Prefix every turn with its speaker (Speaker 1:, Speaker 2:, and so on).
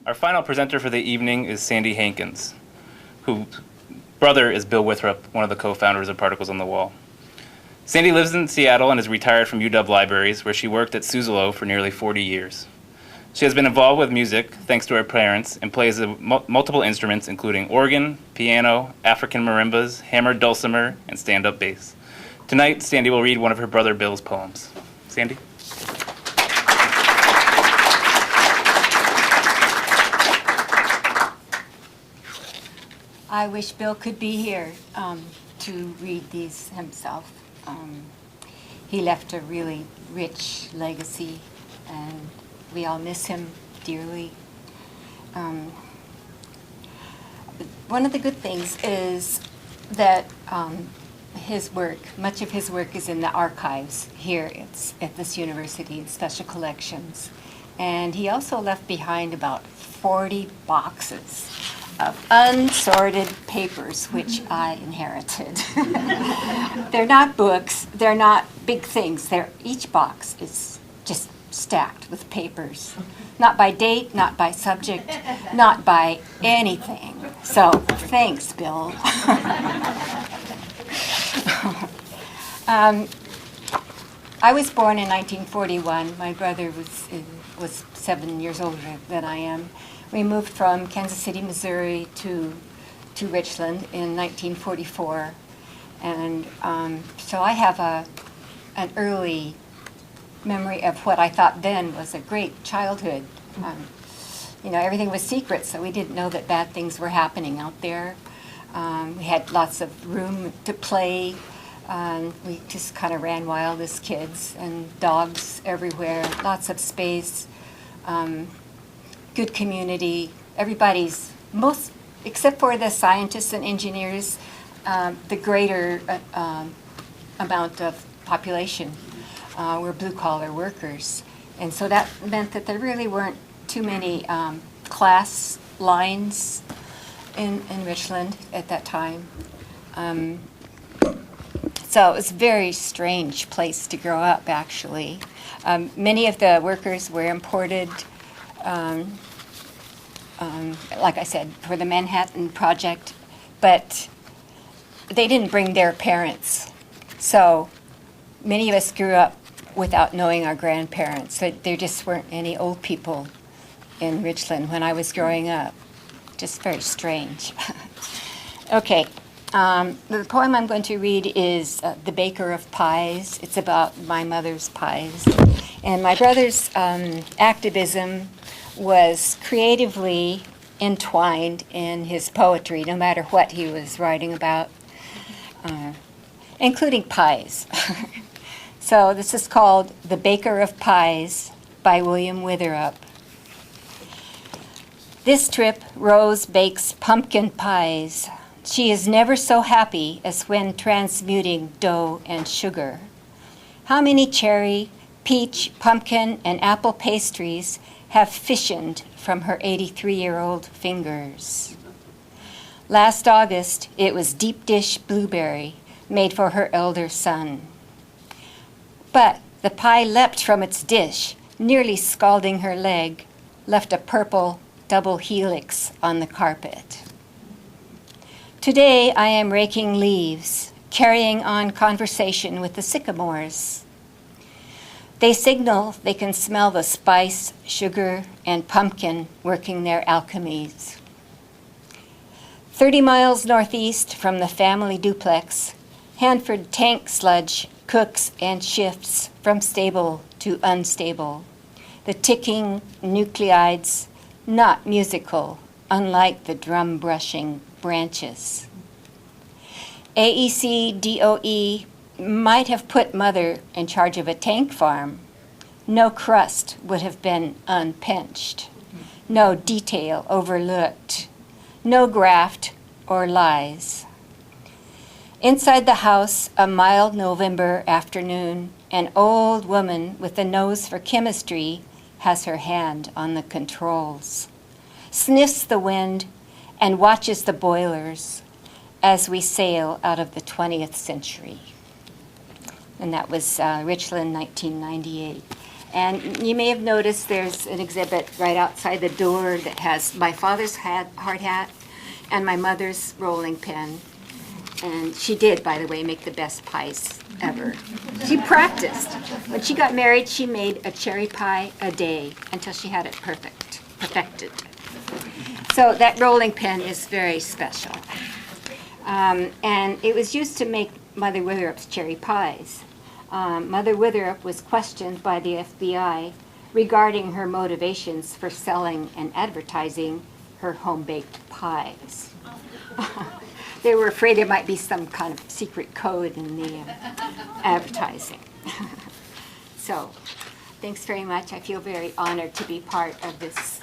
Speaker 1: Our final presenter for the evening is Sandy Hankins, whose brother is Bill Withrop, one of the co-founders of Particles on the Wall. Sandy lives in Seattle and is retired from UW Libraries, where she worked at Suzzallo for nearly 40 years. She has been involved with music, thanks to her parents, and plays multiple instruments, including organ, piano, African marimbas, hammered dulcimer, and stand-up bass. Tonight, Sandy will read one of her brother Bill's poems. Sandy?
Speaker 2: I wish Bill could be here to read these himself. He left a really rich legacy, and we all miss him dearly. One of the good things is that much of his work is in the archives here at this university in special collections. And he also left behind about 40 boxes of unsorted papers, which I inherited. They're not books, they're not big things. Each box is just stacked with papers. Not by date, not by subject, not by anything. So, thanks, Bill. I was born in 1941. My brother was 7 years older than I am. We moved from Kansas City, Missouri to Richland in 1944. And so I have an early memory of what I thought then was a great childhood. Everything was secret, so we didn't know that bad things were happening out there. We had lots of room to play. We just kind of ran wild as kids, and dogs everywhere, lots of space, good community. Everybody's, except for the scientists and engineers, the greater amount of population were blue-collar workers. And so that meant that there really weren't too many class lines in Richland at that time. So it was a very strange place to grow up, actually. Many of the workers were imported, like I said, for the Manhattan Project, but they didn't bring their parents. So many of us grew up without knowing our grandparents. There just weren't any old people in Richland when I was growing up. Just very strange. Okay. The poem I'm going to read is The Baker of Pies. It's about my mother's pies. And my brother's activism was creatively entwined in his poetry, no matter what he was writing about, including pies. So this is called The Baker of Pies by William Witherup. This trip, Rose bakes pumpkin pies. She is never so happy as when transmuting dough and sugar. How many cherry, peach, pumpkin, and apple pastries have fissioned from her 83-year-old fingers? Last August, it was deep dish blueberry made for her elder son. But the pie leapt from its dish, nearly scalding her leg, left a purple double helix on the carpet. Today I am raking leaves, carrying on conversation with the sycamores. They signal they can smell the spice, sugar, and pumpkin working their alchemies. 30 miles northeast from the family duplex, Hanford tank sludge cooks and shifts from stable to unstable. The ticking nucleides, not musical, unlike the drum brushing branches. AEC DOE might have put Mother in charge of a tank farm. No crust would have been unpinched, no detail overlooked, no graft or lies. Inside the house, a mild November afternoon, an old woman with a nose for chemistry has her hand on the controls, sniffs the wind, and watches the boilers as we sail out of the 20th century. And that was Richland, 1998. And you may have noticed there's an exhibit right outside the door that has my father's hard hat and my mother's rolling pin. And she did, by the way, make the best pies ever. She practiced. When she got married, she made a cherry pie a day until she had it perfected. So that rolling pin is very special. And it was used to make Mother Witherup's cherry pies. Mother Witherup was questioned by the FBI regarding her motivations for selling and advertising her home-baked pies. They were afraid there might be some kind of secret code in the advertising. So, thanks very much. I feel very honored to be part of this